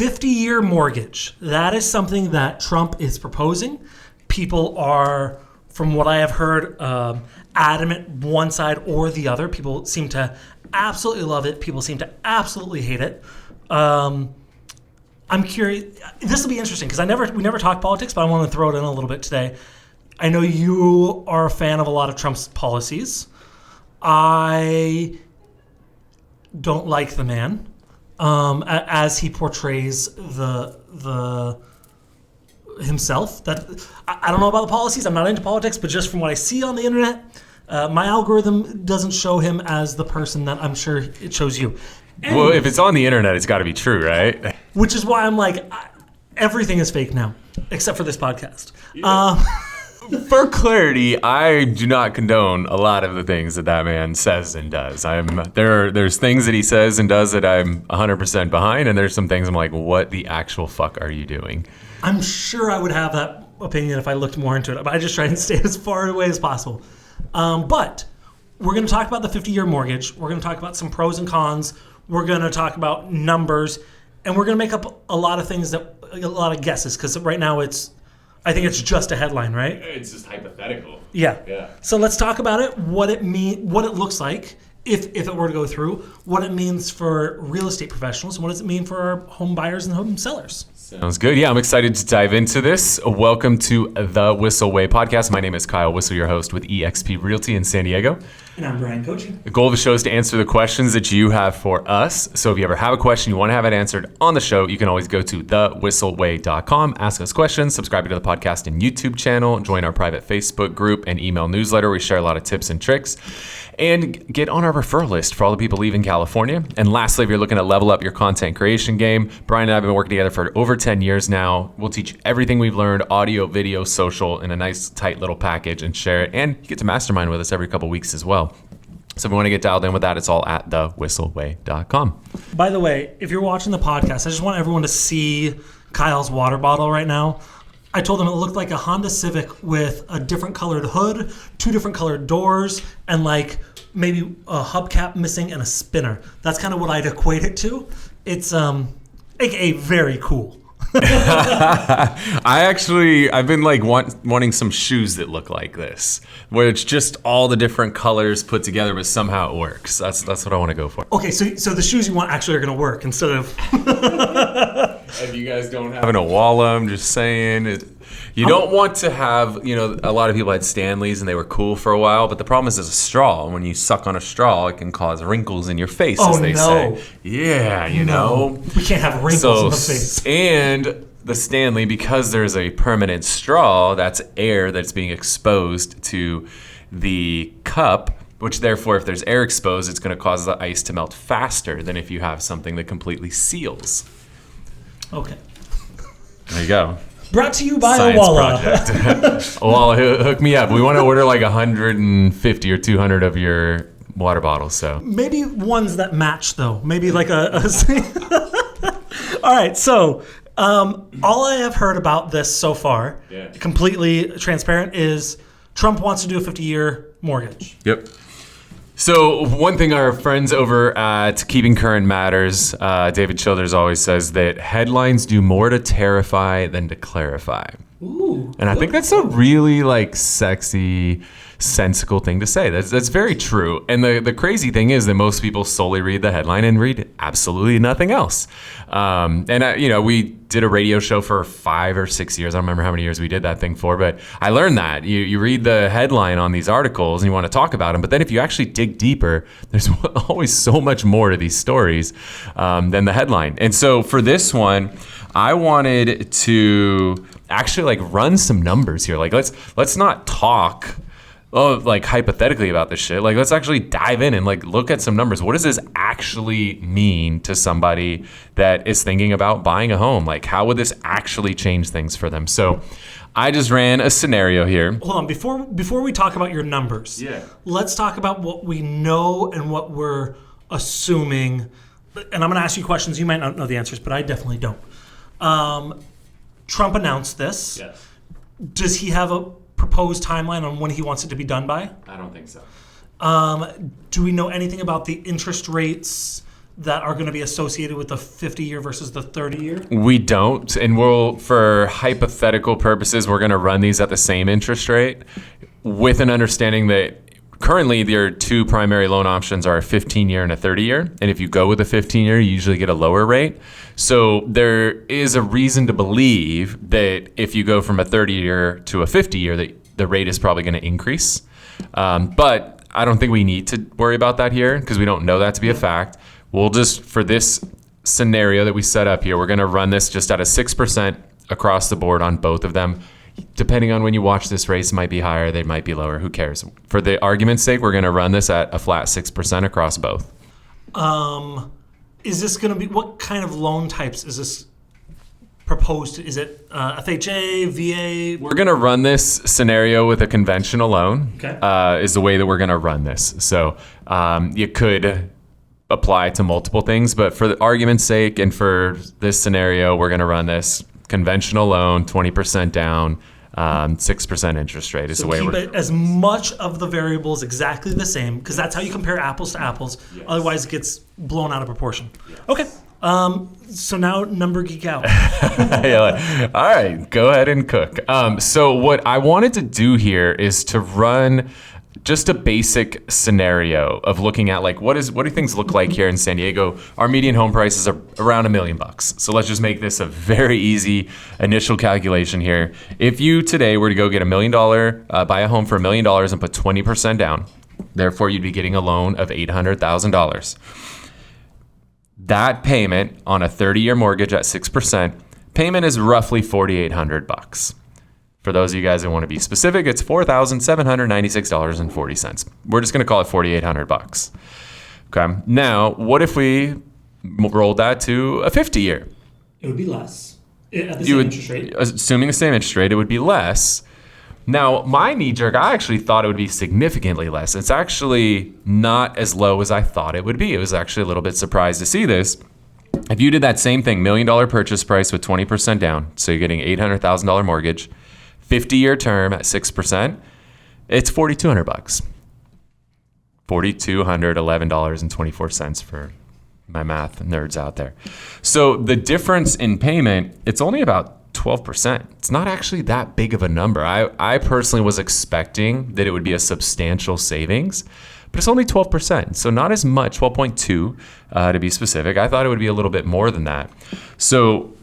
50-year mortgage. That is something that Trump is proposing. People are, from what I have heard, adamant one side or the other. People seem to absolutely love it. People seem to absolutely hate it. I'm curious. This will be interesting because we never talk politics, but I want to throw it in a little bit today. I know you are a fan of a lot of Trump's policies. I don't like the man as he portrays the himself. That I don't know about the policies. I'm not into politics, but just from what I see on the internet, my algorithm doesn't show him as the person that I'm sure it shows you. And, well, if it's on the internet, it's got to be true, right? Which is why I'm like, everything is fake now, except for this podcast. Yeah. For clarity, I do not condone a lot of the things that man says and does. There's things that he says and does that I'm 100% behind, and there's some things I'm like, what the actual fuck are you doing? I'm sure I would have that opinion if I looked more into it, but I just try and stay as far away as possible. But we're going to talk about the 50-year mortgage. We're going to talk about some pros and cons. We're going to talk about numbers, and we're going to make up a lot of things a lot of guesses, because right now I think it's just a headline, right? It's just hypothetical. Yeah. So let's talk about it, what it looks like if it were to go through, what it means for real estate professionals, and what does it mean for our home buyers and home sellers. Sounds good. Yeah, I'm excited to dive into this. Welcome to the Whissel Way podcast. My name is Kyle Whissel, your host with eXp Realty in San Diego. And I'm Bryan Koci. The goal of the show is to answer the questions that you have for us. So if you ever have a question, you want to have it answered on the show, you can always go to thewhisselway.com, ask us questions, subscribe to the podcast and YouTube channel, join our private Facebook group and email newsletter. We share a lot of tips and tricks. And get on our referral list for all the people leaving California. And lastly, if you're looking to level up your content creation game, Bryan and I have been working together for over 10 years now. We'll teach you everything we've learned, audio, video, social, in a nice, tight little package and share it. And you get to mastermind with us every couple weeks as well. So if you want to get dialed in with that, it's all at thewhisselway.com. By the way, if you're watching the podcast, I just want everyone to see Kyle's water bottle right now. I told them it looked like a Honda Civic with a different colored hood, 2 different colored doors, and like maybe a hubcap missing and a spinner. That's kind of what I'd equate it to. It's aka very cool. I've been like wanting some shoes that look like this, where it's just all the different colors put together, but somehow it works. That's what I want to go for. Okay, so the shoes you want actually are going to work instead of. If you guys don't have a wall, I'm just saying. You don't want to have, a lot of people had Stanleys and they were cool for a while, but the problem is it's a straw. And when you suck on a straw, it can cause wrinkles in your face, as they say. Yeah, know. We can't have wrinkles in the face. And the Stanley, because there's a permanent straw, that's air that's being exposed to the cup, which therefore, if there's air exposed, it's going to cause the ice to melt faster than if you have something that completely seals. Okay. There you go. Brought to you by Science Owala. Project. Owala, hook me up. We want to order like 150 or 200 of your water bottles. So maybe ones that match, though. Maybe like a All right. So all I have heard about this so far, completely transparent, is Trump wants to do a 50-year mortgage. Yep. So one thing our friends over at Keeping Current Matters, David Childers always says that headlines do more to terrify than to clarify. Ooh, and I think that's a really sexy, sensical thing to say. That's very true. And the crazy thing is that most people solely read the headline and read absolutely nothing else. We did a radio show for 5 or 6 years. I don't remember how many years we did that thing for, but I learned that you read the headline on these articles and you want to talk about them, but then if you actually dig deeper, there's always so much more to these stories than the headline. And so for this one, I wanted to actually run some numbers here. Let's not talk hypothetically about this shit. Let's actually dive in and look at some numbers. What does this actually mean to somebody that is thinking about buying a home? How would this actually change things for them? So I just ran a scenario here. Hold on, before we talk about your numbers, let's talk about what we know and what we're assuming. And I'm going to ask you questions. You might not know the answers, but I definitely don't. Trump announced this. Yes. Does he have a proposed timeline on when he wants it to be done by? I don't think so. Do we know anything about the interest rates that are going to be associated with the 50-year versus the 30-year? We don't, and for hypothetical purposes, we're going to run these at the same interest rate with an understanding that currently their two primary loan options are a 15-year and a 30-year. And if you go with a 15-year, you usually get a lower rate. So there is a reason to believe that if you go from a 30-year to a 50-year, that the rate is probably going to increase. But I don't think we need to worry about that here because we don't know that to be a fact. We'll just, for this scenario that we set up here, we're going to run this just at a 6% across the board on both of them. Depending on when you watch this race, might be higher, they might be lower. Who cares? For the argument's sake, we're going to run this at a flat 6% across both. Is this going to be, what kind of loan types is this proposed? Is it FHA, VA? We're going to run this scenario with a conventional loan. Okay. Is the way that we're going to run this. So you could apply to multiple things, but for the argument's sake and for this scenario, we're going to run this conventional loan, 20% down, 6% interest rate is the way keep we're. It as much of the variables exactly the same, because that's how you compare apples to apples. Yes. Otherwise, it gets blown out of proportion. Yes. Okay. So now number geek out. All right, go ahead and cook. So what I wanted to do here is to run just a basic scenario of looking at like what do things look like here in San Diego. Our median home prices are around $1 million. So let's just make this a very easy initial calculation here. If you today were to go get $1 million, buy a home for $1 million and put 20% down, therefore you'd be getting a loan of $800,000. That payment on a 30-year mortgage at 6%, payment is roughly $4,800. For those of you guys that want to be specific, it's $4,796.40. We're just going to call it $4,800. Okay. Now, what if we rolled that to a 50-year? It would be less at the same interest rate. Assuming the same interest rate, it would be less. Now, my knee-jerk, I actually thought it would be significantly less. It's actually not as low as I thought it would be. It was actually a little bit surprised to see this. If you did that same thing, $1 million purchase price with 20% down, so you're getting $800,000 mortgage, 50-year term at 6%, it's $4,200. $4,211.24 for my math nerds out there. So the difference in payment, it's only about 12%. It's not actually that big of a number. I personally was expecting that it would be a substantial savings, but it's only 12%. So not as much, 12.2 to be specific. I thought it would be a little bit more than that. So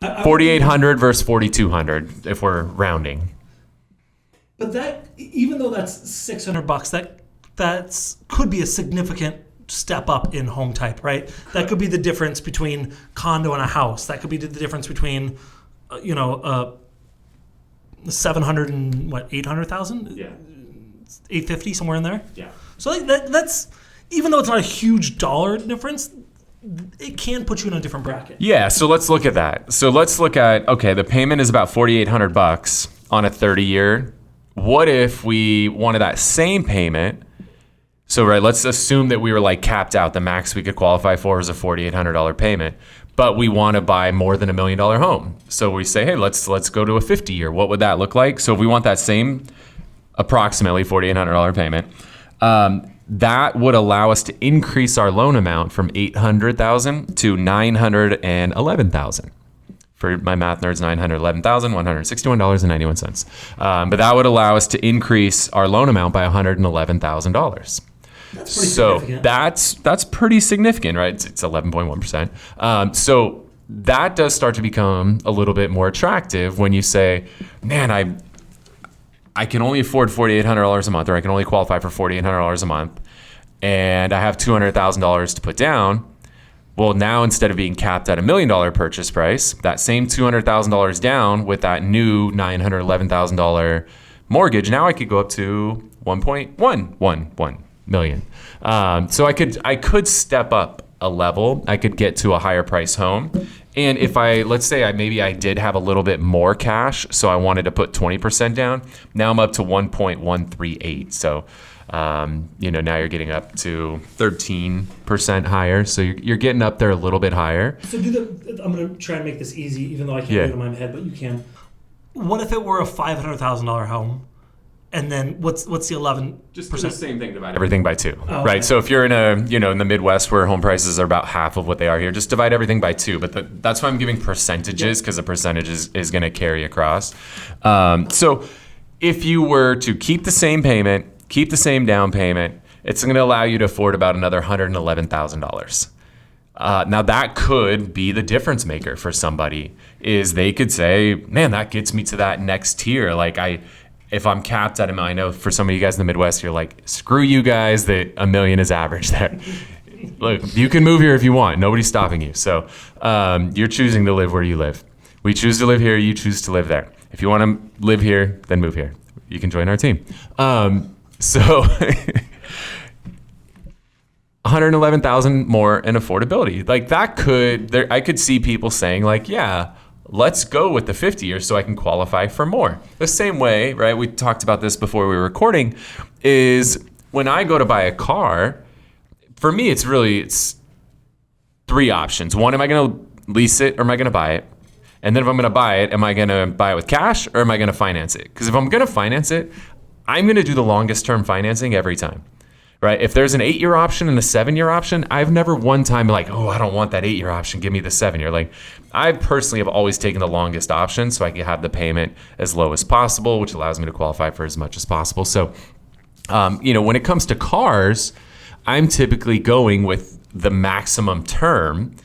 4,800 versus 4,200 if we're rounding. But that, even though that's $600, that could be a significant step up in home type, right? That could be the difference between condo and a house. That could be the difference between, 700 and 800,000? Yeah. 850, somewhere in there? Yeah. So that's, even though it's not a huge dollar difference, it can put you in a different bracket. Yeah, so let's look at that. So let's look at, okay, the payment is about $4,800 on a 30-year. What if we wanted that same payment? So, right, let's assume that we were like capped out. The max we could qualify for is a $4,800 payment, but we want to buy more than $1 million home. So we say, hey, let's go to a 50-year. What would that look like? So if we want that same approximately $4,800 payment, that would allow us to increase our loan amount from $800,000 to $911,000. For my math nerds, $911,161.91. But that would allow us to increase our loan amount by $111,000. That's pretty significant, right? It's 11.1%. So that does start to become a little bit more attractive when you say, man, I can only afford $4,800 a month, or I can only qualify for $4,800 a month, and I have $200,000 to put down. Well, now instead of being capped at $1 million purchase price, that same $200,000 down with that new $911,000 mortgage, now I could go up to $1.111 million. So I could step up a level. I could get to a higher price home. And if let's say I did have a little bit more cash, so I wanted to put 20% down, now I'm up to 1.138. So, now you're getting up to 13% higher. So you're getting up there a little bit higher. So I'm going to try and make this easy, even though I can't do it in my head, but you can. What if it were a $500,000 home and then what's the 11%? Just do the same thing, divide everything by 2, right? So if you're in in the Midwest where home prices are about half of what they are here, just divide everything by 2. But that's why I'm giving percentages, because the percentage is going to carry across. So if you were to keep the same payment, keep the same down payment, it's going to allow you to afford about another $111,000. Now that could be the difference maker for somebody. Is they could say, man, that gets me to that next tier. Like if I'm capped at I know for some of you guys in the Midwest, you're like, screw you guys, that $1 million is average there. Look, you can move here if you want. Nobody's stopping you. So you're choosing to live where you live. We choose to live here. You choose to live there. If you want to live here, then move here. You can join our team. So 111,000 more in affordability. Like that I could see people saying like, yeah, let's go with the 50 years so I can qualify for more. The same way, right? We talked about this before we were recording, is when I go to buy a car, for me, it's 3 options. One, am I going to lease it or am I going to buy it? And then if I'm going to buy it, am I going to buy it with cash or am I going to finance it? Because if I'm going to finance it, I'm going to do the longest term financing every time. Right? If there's an 8-year option and a 7-year option, I've never one time been like, oh, I don't want that 8-year option. Give me the 7-year. Like I personally have always taken the longest option so I can have the payment as low as possible, which allows me to qualify for as much as possible. So, when it comes to cars, I'm typically going with the maximum term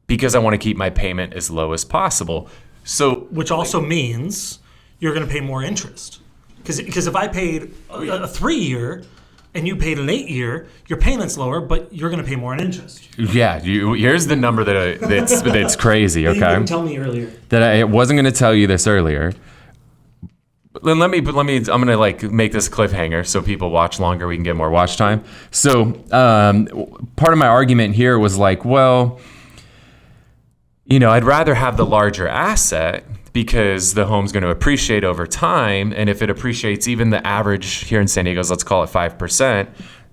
because I want to keep my payment as low as possible. So, which also means you're going to pay more interest. Because if I paid a 3-year and you paid an 8-year, your payment's lower, but you're going to pay more in interest. Yeah, here's the number that's crazy. Okay, you didn't tell me earlier. That I wasn't going to tell you this earlier. Then let me. I'm going to like make this cliffhanger so people watch longer. We can get more watch time. So part of my argument here was like, well, I'd rather have the larger asset because the home's going to appreciate over time. And if it appreciates, even the average here in San Diego, let's call it 5%.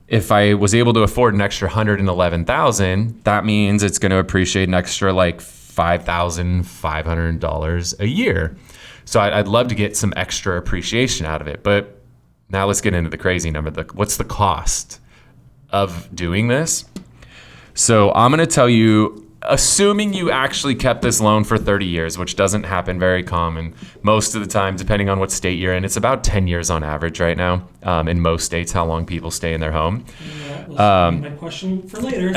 If I was able to afford an extra $111,000, that means it's going to appreciate an extra like $5,500 a year. So I'd love to get some extra appreciation out of it. But now let's get into the crazy number. What's the cost of doing this? So I'm going to tell you, assuming you actually kept this loan for 30 years, which doesn't happen very common. Most of the time, depending on what state you're in, it's about 10 years on average right now in most states, how long people stay in their home. That was my question for later.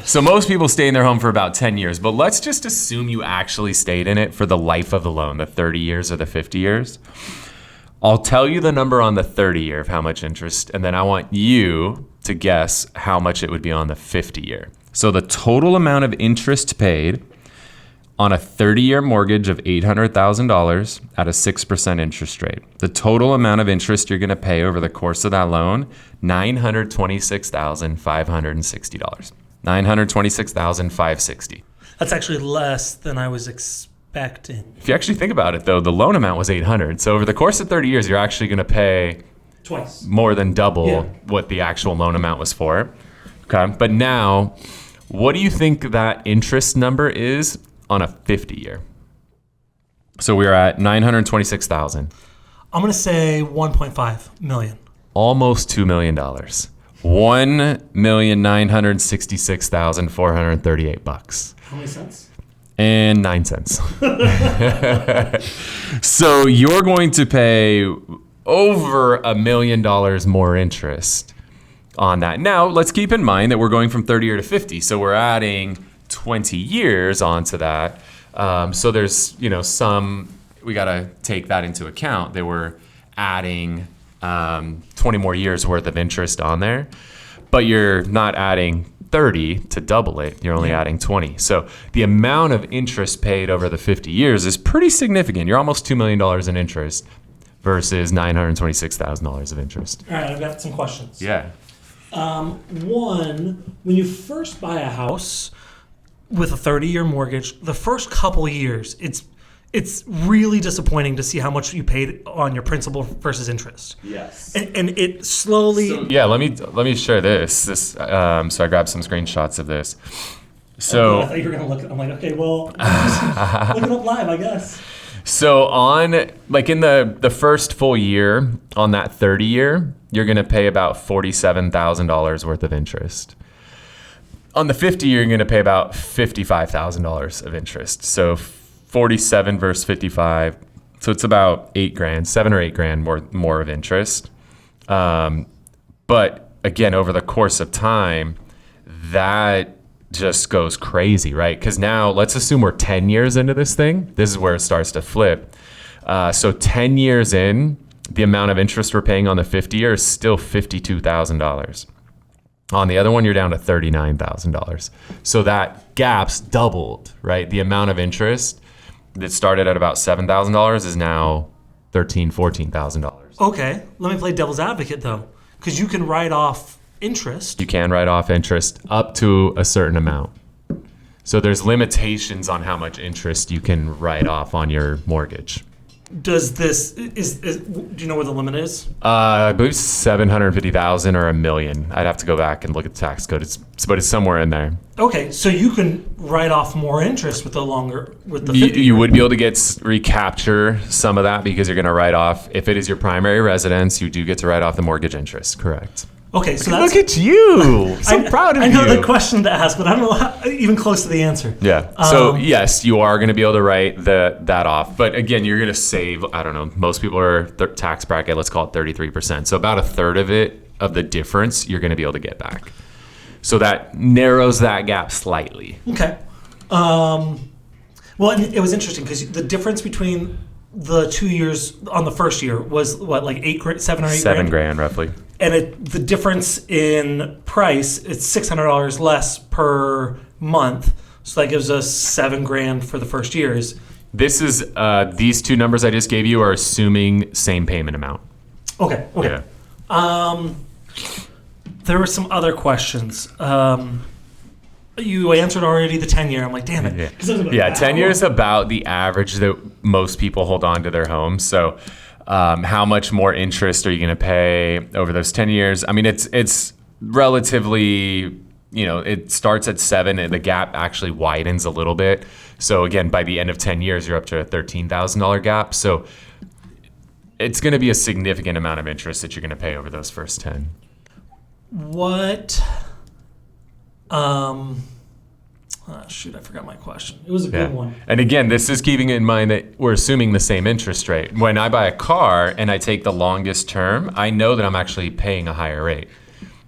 So most people stay in their home for about 10 years, but let's just assume you actually stayed in it for the life of the loan, the 30 years or the 50 years. I'll tell you the number on the 30-year of how much interest, and then I want you to guess how much it would be on the 50-year. So the total amount of interest paid on a 30-year mortgage of $800,000 at a 6% interest rate. The total amount of interest you're going to pay over the course of that loan, $926,560. $926,560. That's actually less than I was expecting. If you actually think about it, though, the loan amount was $800. So over the course of 30 years, you're actually going to pay twice, more than double what the actual loan amount was for. Okay, but now, what do you think that interest number is on a 50-year? So we're at $926,000. I'm going to say $1.5 million. Almost $2 million. $1,966,438. How many cents? And 9 cents. So you're going to pay over $1 million more interest on that. Now, let's keep in mind that we're going from 30 year to 50, so we're adding 20 years onto that. So there's, some, we got to take that into account. They were adding 20 more years worth of interest on there, but you're not adding 30 to double it. You're only adding 20. So the amount of interest paid over the 50 years is pretty significant. You're almost $2 million in interest versus $926,000 of interest. All right, I've got some questions. Yeah. One, when you first buy a house with a 30-year mortgage, the first couple of years, it's really disappointing to see how much you paid on your principal versus interest. Yes. And it slowly... let me share this. So I grabbed some screenshots of this. So I thought you were going to look... I'm like, okay, well, I'm just looking up live, I guess. So on like in the first full year on that 30 year, you're going to pay about $47,000 worth of interest. On the 50 year, you're going to pay about $55,000 of interest. So 47 versus 55. So it's about $8,000, $7,000 or $8,000 more of interest. But again, over the course of time, that just goes crazy, right? Because now let's assume we're 10 years into this thing. This is where it starts to flip. So 10 years in, the amount of interest we're paying on the 50 year is still $52,000. On the other one, you're down to $39,000. So that gap's doubled, right? The amount of interest that started at about $7,000 is now $13,000, $14,000. Okay, let me play devil's advocate though, because you can write off interest. You can write off interest up to a certain amount. So there's limitations on how much interest you can write off on your mortgage. Does this do you know where the limit is? I believe 750,000 or $1 million. I'd have to go back and look at the tax code. But it's somewhere in there. Okay, so you can write off more interest with the 50. You would be able to recapture some of that because you're going to write off, if it is your primary residence, you do get to write off the mortgage interest. Correct. Okay, so look at you. So proud of you. I know the question to ask, but I don't know even close to the answer. Yeah. So yes, you are going to be able to write that off. But again, you're going to save, I don't know, most people are tax bracket, let's call it 33%. So about a third of the difference, you're going to be able to get back. So that narrows that gap slightly. Okay. Well, it was interesting because the difference between the 2 years on the first year was what, like $7 or $8 $7,000 roughly. And the difference in price, it's $600 less per month. So that gives us $7,000 for the first years. This is these two numbers I just gave you are assuming same payment amount. Okay. Yeah. There were some other questions. You answered already the 10-year. I'm like, damn it. Yeah, 10 years about the average that most people hold on to their homes. So how much more interest are you going to pay over those 10 years? I mean, it's relatively, it starts at 7 and the gap actually widens a little bit. So again, by the end of 10 years, you're up to a $13,000 gap. So it's going to be a significant amount of interest that you're going to pay over those first 10. What? Shoot, I forgot my question. It was a good one. And again, this is keeping in mind that we're assuming the same interest rate. When I buy a car and I take the longest term, I know that I'm actually paying a higher rate.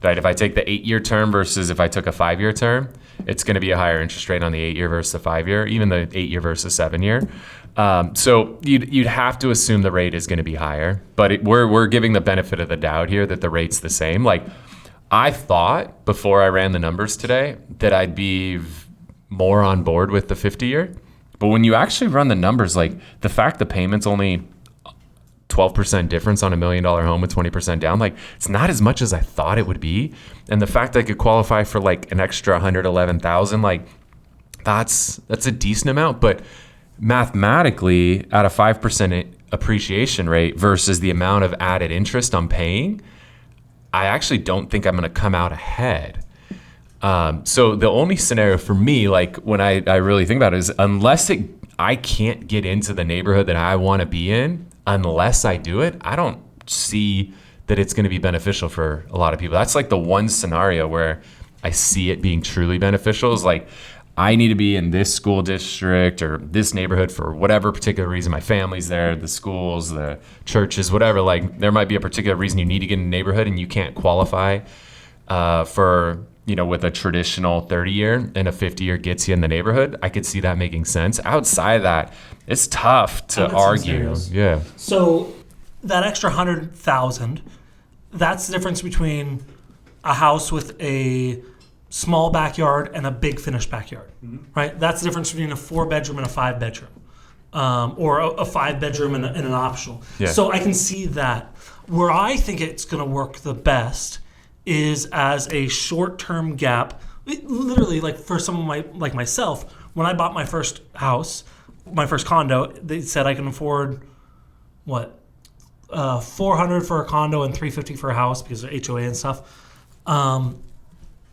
Right? If I take the 8-year term versus if I took a 5-year term, it's going to be a higher interest rate on the 8-year versus the 5-year, even the 8-year versus 7-year. So you'd have to assume the rate is going to be higher, but we're giving the benefit of the doubt here that the rate's the same. Like, I thought before I ran the numbers today that I'd be more on board with the 50-year. But when you actually run the numbers, like the fact the payment's only 12% difference on $1 million home with 20% down, like it's not as much as I thought it would be. And the fact I could qualify for like an extra $111,000, like that's a decent amount. But mathematically, at a 5% appreciation rate versus the amount of added interest I'm paying, I actually don't think I'm going to come out ahead. So the only scenario for me, like when I really think about it, is unless I can't get into the neighborhood that I want to be in, unless I do it, I don't see that it's going to be beneficial for a lot of people. That's like the one scenario where I see it being truly beneficial is like, I need to be in this school district or this neighborhood for whatever particular reason. My family's there, the schools, the churches, whatever. Like there might be a particular reason you need to get in a neighborhood and you can't qualify for, with a traditional 30-year and a 50-year gets you in the neighborhood. I could see that making sense. Outside of that, it's tough to argue. Yeah. So that extra $100,000, that's the difference between a house with a small backyard and a big finished backyard, right? That's the difference between a 4-bedroom and a 5-bedroom, or a 5-bedroom and an optional. Yeah. So I can see that. Where I think it's going to work the best is as a short-term gap. Literally, like for someone like myself, when I bought my first house, my first condo, they said I can afford $400 for a condo and $350 for a house because of HOA and stuff.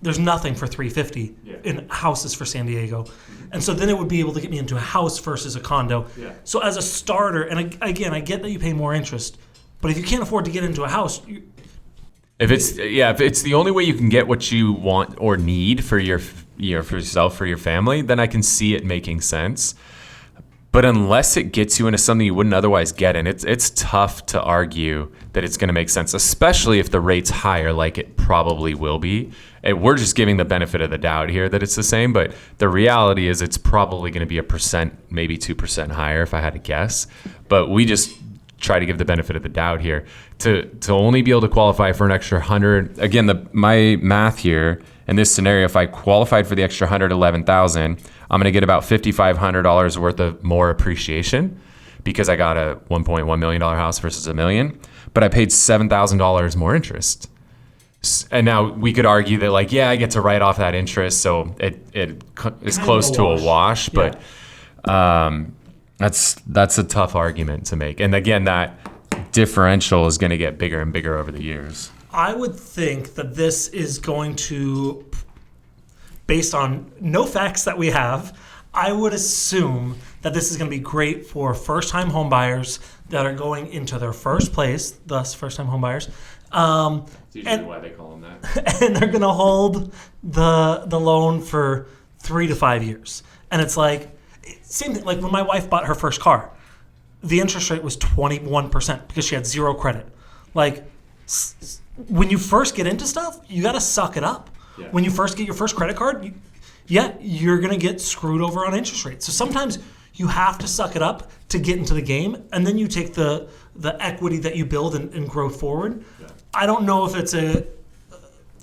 there's nothing for 350 in houses for San Diego. And so then it would be able to get me into a house versus a condo. Yeah. So as a starter, and again, I get that you pay more interest, but if you can't afford to get into a house, if it's the only way you can get what you want or need for for yourself, for your family, then I can see it making sense. But unless it gets you into something you wouldn't otherwise get in, it's tough to argue that it's going to make sense, especially if the rate's higher, like it probably will be. And we're just giving the benefit of the doubt here that it's the same, but the reality is it's probably going to be 1%, maybe 2% higher if I had to guess. But we just try to give the benefit of the doubt here to only be able to qualify for an extra 100. Again, my math here in this scenario, if I qualified for the extra 111,000, I'm going to get about $5,500 worth of more appreciation because I got a $1.1 million house versus $1 million, but I paid $7,000 more interest. And now we could argue that I get to write off that interest, so it is close to a wash, but that's a tough argument to make. And again, that differential is going to get bigger and bigger over the years. I would think that this is going to, based on no facts that we have, I would assume that this is going to be great for first-time home buyers that are going into their first place, thus first-time home buyers. That's usually why they call them that. And they're going to hold the loan for 3 to 5 years. And it's same thing, like when my wife bought her first car, the interest rate was 21% because she had zero credit. When you first get into stuff, you got to suck it up. Yeah. When you first get your first credit card, you're going to get screwed over on interest rates. So sometimes you have to suck it up to get into the game, and then you take the equity that you build and grow forward. Yeah. I don't know if it's a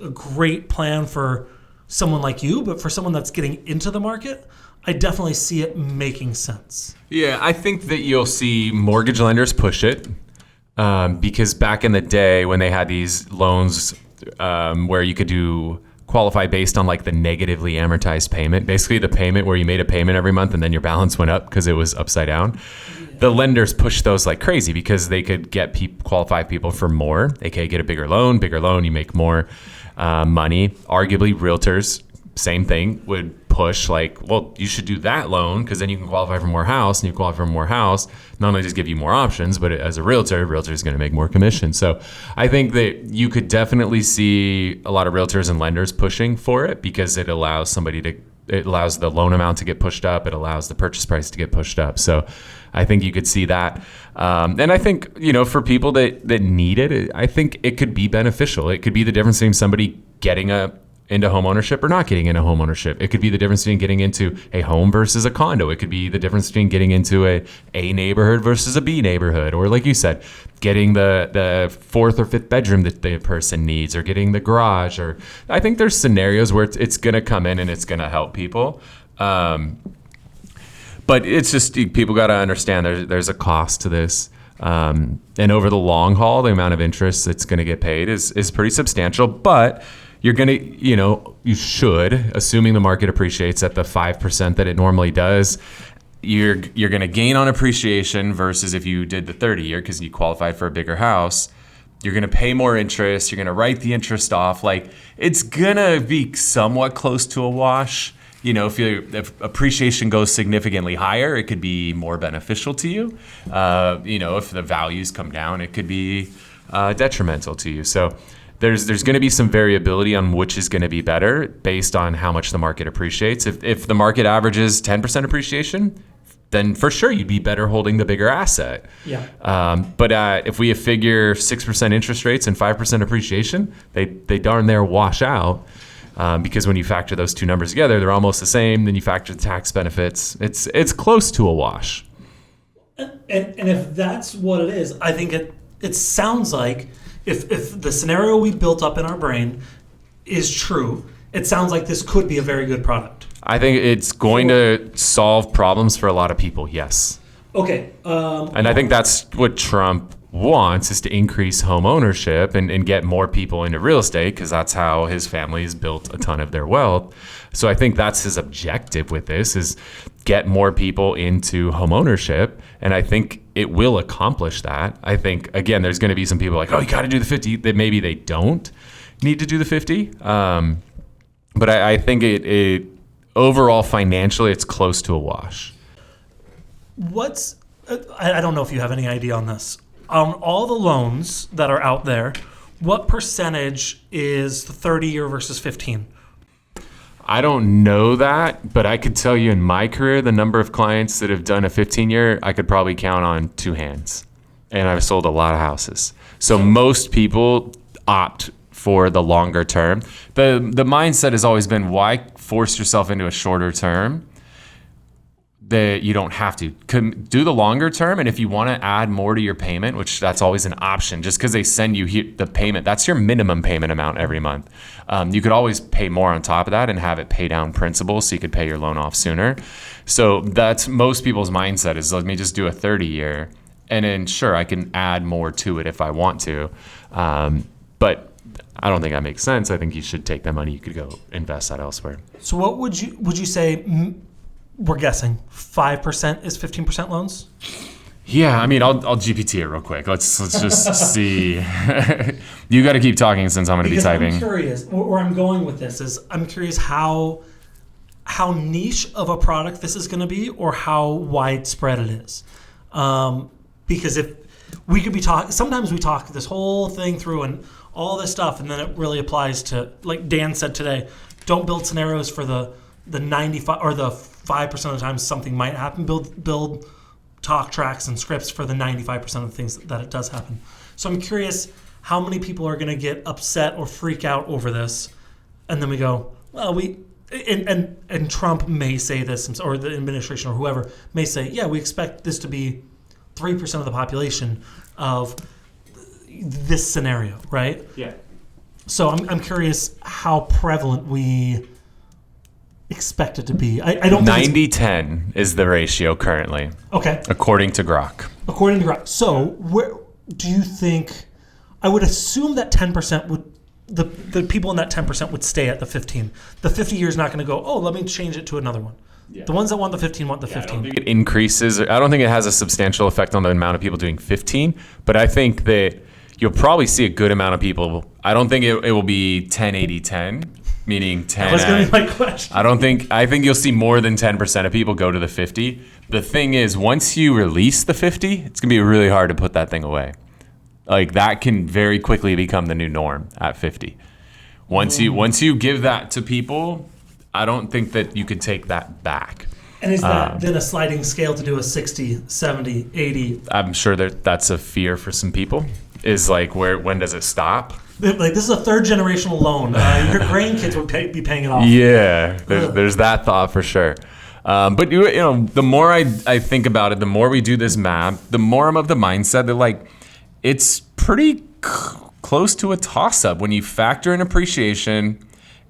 great plan for someone like you, but for someone that's getting into the market, I definitely see it making sense. Yeah, I think that you'll see mortgage lenders push it. Because back in the day when they had these loans where you could qualify based on the negatively amortized payment, basically the payment where you made a payment every month and then your balance went up because it was upside down. The lenders pushed those like crazy because they could get qualify people for more. aka get a bigger loan, you make more money. Arguably realtors, same thing, would push you should do that loan because then you can qualify for more house, and you qualify for more house. Not only does it give you more options, but as a realtor is going to make more commission. So I think that you could definitely see a lot of realtors and lenders pushing for it because it allows the loan amount to get pushed up. It allows the purchase price to get pushed up. So I think you could see that. And I think, for people that need it, I think it could be beneficial. It could be the difference between somebody getting into home ownership or not getting into home ownership. It could be the difference between getting into a home versus a condo. It could be the difference between getting into a neighborhood versus a B neighborhood. Or like you said, getting the fourth or fifth bedroom that the person needs, or getting the garage. Or I think there's scenarios where it's going to come in and it's going to help people. But it's just, people got to understand there's a cost to this. And over the long haul, the amount of interest that's going to get paid is pretty substantial. But you're going to, you should, assuming the market appreciates at the 5% that it normally does, you're going to gain on appreciation versus if you did the 30-year because you qualified for a bigger house. You're going to pay more interest. You're going to write the interest off. It's going to be somewhat close to a wash. If appreciation goes significantly higher, it could be more beneficial to you. If the values come down, it could be detrimental to you. So there's going to be some variability on which is going to be better based on how much the market appreciates. If the market averages 10% appreciation, then for sure you'd be better holding the bigger asset. Yeah. But if we figure 6% interest rates and 5% appreciation, they darn near wash out. Because when you factor those two numbers together, they're almost the same. Then you factor the tax benefits. It's close to a wash. And if that's what it is, I think it sounds like if the scenario we built up in our brain is true, it sounds like this could be a very good product. I think it's going to solve problems for a lot of people, yes. Okay. And I think that's what Trump wants, is to increase home ownership and get more people into real estate, because that's how his family has built a ton of their wealth. So I think that's his objective with this, is get more people into home ownership. And I think it will accomplish that. I think, again, there's going to be some people like, oh, you got to do the 50, that maybe they don't need to do the 50. But I think it overall financially, it's close to a wash. I don't know if you have any idea on this. On all the loans that are out there, what percentage is 30-year versus 15? I don't know that, but I could tell you in my career, the number of clients that have done a 15-year, I could probably count on two hands. And I've sold a lot of houses. So most people opt for the longer term. The mindset has always been, why force yourself into a shorter term that you don't have to? Do the longer term, and if you want to add more to your payment, which that's always an option, just because they send you the payment, that's your minimum payment amount every month. You could always pay more on top of that and have it pay down principal so you could pay your loan off sooner. So that's most people's mindset is, let me just do a 30-year, and then sure, I can add more to it if I want to. But I don't think that makes sense. I think you should take that money. You could go invest that elsewhere. So what would you say? We're guessing 5% is 15% loans. Yeah, I mean, I'll GPT it real quick. Let's just see. You got to keep talking since I'm going to be typing. I'm curious. Where I'm going with this is, I'm curious how niche of a product this is going to be, or how widespread it is. Because if we could be talking, sometimes we talk this whole thing through and all this stuff, and then it really applies to, like Dan said today, don't build scenarios for the 95 or the 5% of the time something might happen. Build talk tracks and scripts for the 95% of the things that it does happen. So I'm curious how many people are going to get upset or freak out over this, and then we go, well, and Trump may say this, or the administration or whoever may say, yeah, we expect this to be 3% of the population of this scenario, right? Yeah. So I'm curious how prevalent we expect it to be. I don't think 90-10 is the ratio currently. Okay. According to Grok. According to Grok. So where do you think, I would assume that 10% would, the people in that 10% would stay at the 15. The 50 year is not going to go, oh, let me change it to another one. Yeah. The ones that want the 15 want the 15. I don't think it increases. I don't think it has a substantial effect on the amount of people doing 15, but I think that you'll probably see a good amount of people. I don't think it will be 10-80-10, meaning 10. That was going to be my question. I think you'll see more than 10% of people go to the 50. The thing is, once you release the 50, it's going to be really hard to put that thing away. Like, that can very quickly become the new norm at 50. Once you give that to people, I don't think that you could take that back. And is that then a sliding scale to do a 60, 70, 80? I'm sure that's a fear for some people. Is like, when does it stop? Like, this is a third generational loan. Your grandkids would be paying it off. Yeah, there's that thought for sure. But you know, the more I think about it, the more we do this math, the more I'm of the mindset that, like, it's pretty close to a toss-up when you factor in appreciation,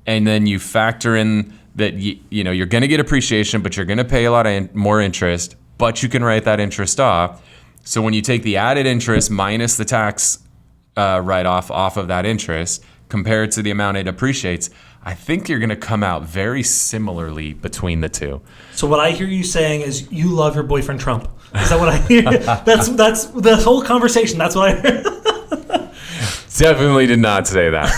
and then you factor in that you know, you're going to get appreciation, but you're going to pay a lot more interest, but you can write that interest off. So when you take the added interest minus the tax write-off off of that interest, compared to the amount it appreciates, I think you're going to come out very similarly between the two. So what I hear you saying is you love your boyfriend Trump. Is that what I hear? That's the whole conversation. That's what I heard. Definitely did not say that.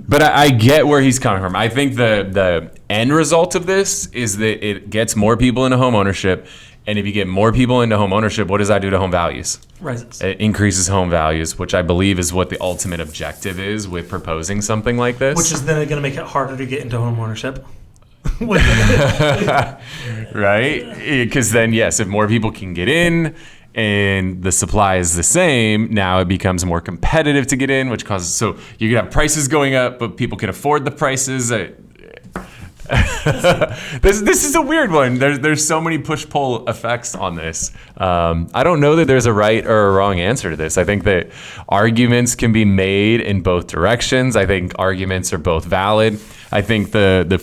But I get where he's coming from. I think the end result of this is that it gets more people into home ownership. And if you get more people into home ownership, what does that do to home values? Rises. It increases home values, which I believe is what the ultimate objective is with proposing something like this. Which is then going to make it harder to get into home ownership. Right? Because then, yes, if more people can get in and the supply is the same, now it becomes more competitive to get in, which causes, so you can have prices going up, but people can afford the prices. This is a weird one. There's so many push-pull effects on this. I don't know that there's a right or a wrong answer to this. I think that arguments can be made in both directions. I think arguments are both valid. I think the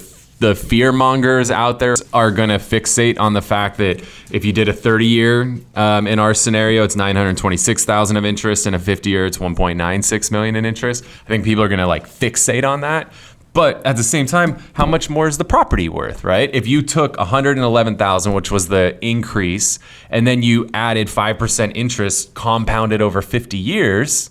fear mongers out there are going to fixate on the fact that if you did a 30-year in our scenario, it's $926,000 of interest, and a 50-year, it's $1.96 million in interest. I think people are going to like fixate on that. But at the same time, how much more is the property worth, right? If you took $111,000, which was the increase, and then you added 5% interest compounded over 50 years,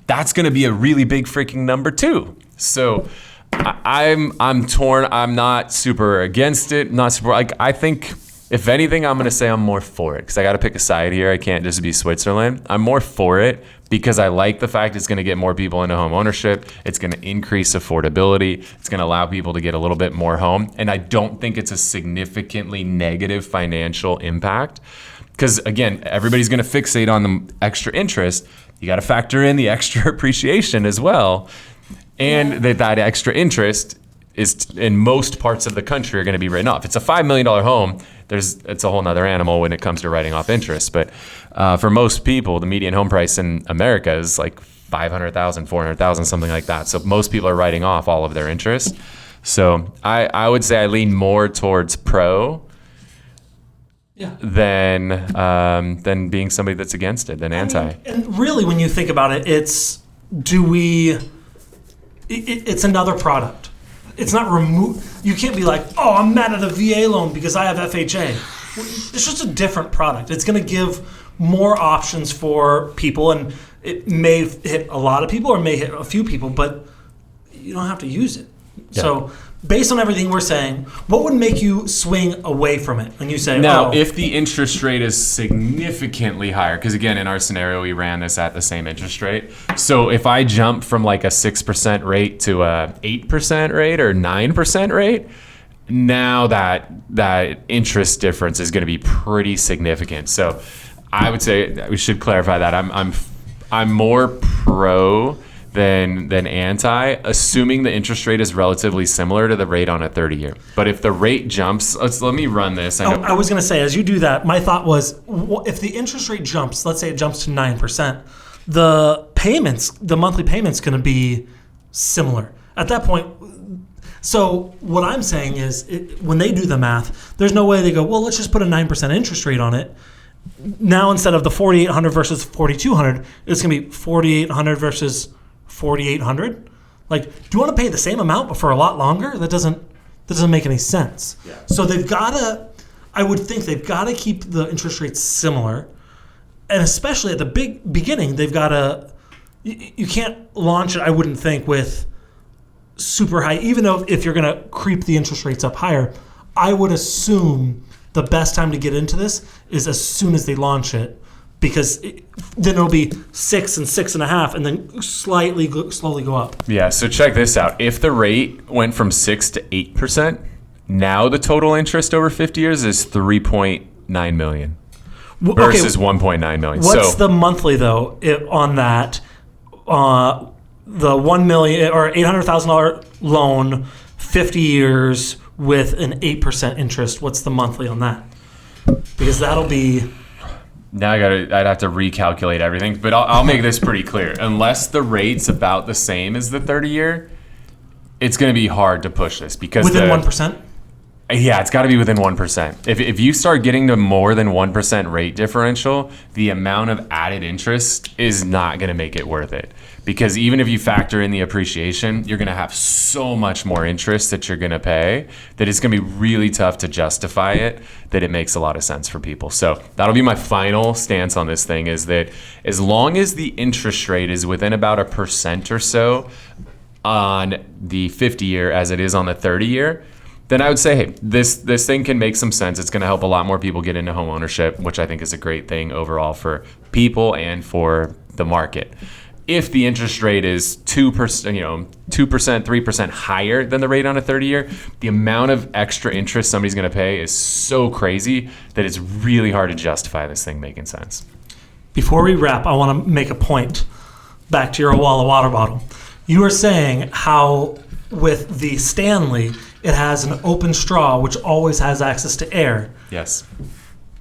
that's going to be a really big freaking number too. So I'm torn. I'm not super against it. Not super. Like, I think, if anything, I'm gonna say I'm more for it because I got to pick a side here. I can't just be Switzerland. I'm more for it because I like the fact it's gonna get more people into home ownership. It's gonna increase affordability. It's gonna allow people to get a little bit more home. And I don't think it's a significantly negative financial impact because, again, everybody's gonna fixate on the extra interest. You got to factor in the extra appreciation as well. And that extra interest is in most parts of the country are going to be written off. It's a $5 million home. It's a whole nother animal when it comes to writing off interest. But for most people, the median home price in America is like $500,000, $400,000, something like that. So most people are writing off all of their interest. So I would say I lean more towards pro than being somebody that's against it, than anti. And really, when you think about it, it's another product. It's not removed. You can't be like, oh, I'm mad at a VA loan because I have FHA. It's just a different product. It's going to give more options for people, and it may hit a lot of people or may hit a few people, but you don't have to use it. Yeah. So based on everything we're saying, what would make you swing away from it when you say, now, if the interest rate is significantly higher, because again, in our scenario, we ran this at the same interest rate. So if I jump from like a 6% rate to a 8% rate or 9% rate, now that interest difference is going to be pretty significant. So I would say we should clarify that I'm more pro than anti, assuming the interest rate is relatively similar to the rate on a 30-year. But if the rate jumps, let me run this. I was going to say, as you do that, my thought was, if the interest rate jumps, let's say it jumps to 9%, the monthly payment's going to be similar. At that point, so what I'm saying is, when they do the math, there's no way they go, well, let's just put a 9% interest rate on it. Now, instead of the 4,800 versus 4,200, it's going to be 4,800 versus 4,800. Like, do you want to pay the same amount but for a lot longer? That doesn't make any sense. Yeah. So I would think they've got to keep the interest rates similar, and especially at the big beginning, they've got to. You can't launch it, I wouldn't think, with super high. Even though if you're going to creep the interest rates up higher, I would assume the best time to get into this is as soon as they launch it. Because then it'll be 6 and 6.5, and then slowly go up. Yeah. So check this out. If the rate went from 6 to 8%, now the total interest over 50 years is $3.9 million versus $1.9 million. What's the monthly though on that? The $1 million or $800,000 loan, 50 years with an 8% interest. What's the monthly on that? Because that'll be. Now I'd have to recalculate everything, but I'll make this pretty clear. Unless the rate's about the same as the 30-year, it's going to be hard to push this because within 1%. Yeah, it's got to be within 1%. If you start getting to more than 1% rate differential, the amount of added interest is not going to make it worth it. Because even if you factor in the appreciation, you're going to have so much more interest that you're going to pay that it's going to be really tough to justify it, that it makes a lot of sense for people. So that'll be my final stance on this thing, is that as long as the interest rate is within about 1% or so on the 50-year as it is on the 30-year, then I would say, hey, this thing can make some sense. It's going to help a lot more people get into home ownership, which I think is a great thing overall for people and for the market. If the interest rate is 2%, 3% higher than the rate on a 30-year, the amount of extra interest somebody's going to pay is so crazy that it's really hard to justify this thing making sense. Before we wrap, I want to make a point back to your Owala water bottle. You were saying how with the Stanley, it has an open straw, which always has access to air. Yes.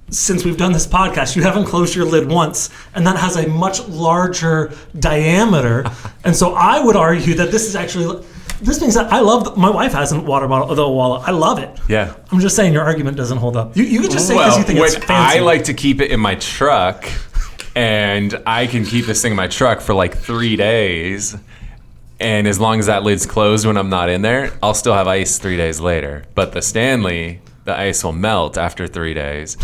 Since we've done this podcast, you haven't closed your lid once, and that has a much larger diameter. And so I would argue that this means that I love, my wife has a water bottle, the Owala. I love it. Yeah. I'm just saying your argument doesn't hold up. You could just say because you think it's fancy. I like to keep it in my truck, and I can keep this thing in my truck for like 3 days. And as long as that lid's closed when I'm not in there, I'll still have ice 3 days later. But the Stanley, the ice will melt after 3 days.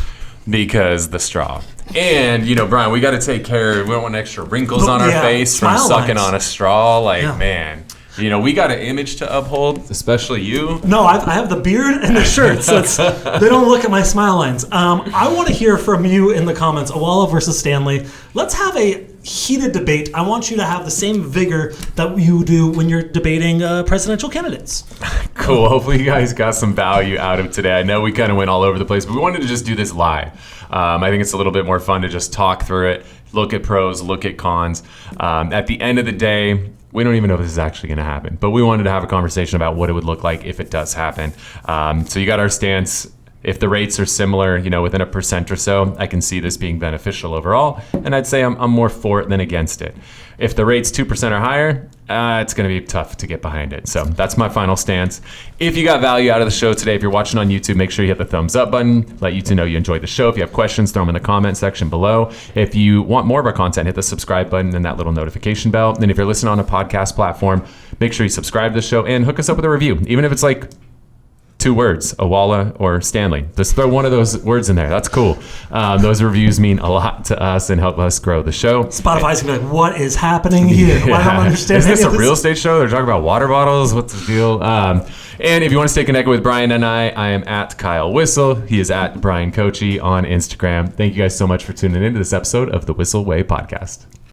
Because the straw. And, Brian, we got to take care. We don't want extra wrinkles on our face from sucking on a straw. Man, We got an image to uphold, especially you. No, I have the beard and the shirt, so they don't look at my smile lines. I want to hear from you in the comments, Awala versus Stanley. Let's have a heated debate. I want you to have the same vigor that you do when you're debating presidential candidates. Cool. Hopefully you guys got some value out of today. I know we kind of went all over the place, but we wanted to just do this live. I think it's a little bit more fun to just talk through it, look at pros, look at cons. At the end of the day, we don't even know if this is actually going to happen, but we wanted to have a conversation about what it would look like if it does happen. So you got our stance. If the rates are similar, within a percent or so, I can see this being beneficial overall. And I'd say I'm more for it than against it. If the rate's 2% or higher, it's going to be tough to get behind it. So that's my final stance. If you got value out of the show today, if you're watching on YouTube, make sure you hit the thumbs up button. Let YouTube know you enjoyed the show. If you have questions, throw them in the comment section below. If you want more of our content, hit the subscribe button and that little notification bell. And if you're listening on a podcast platform, make sure you subscribe to the show and hook us up with a review. Even if it's like 2 words, Awala or Stanley. Just throw one of those words in there. That's cool. Those reviews mean a lot to us and help us grow the show. Spotify's going to be like, what is happening here? Yeah. Well, I don't understand. Is this a real estate show? They're talking about water bottles. What's the deal? And if you want to stay connected with Bryan and I am at Kyle Whissel. He is at Bryan Koci on Instagram. Thank you guys so much for tuning into this episode of the Whissel Way podcast.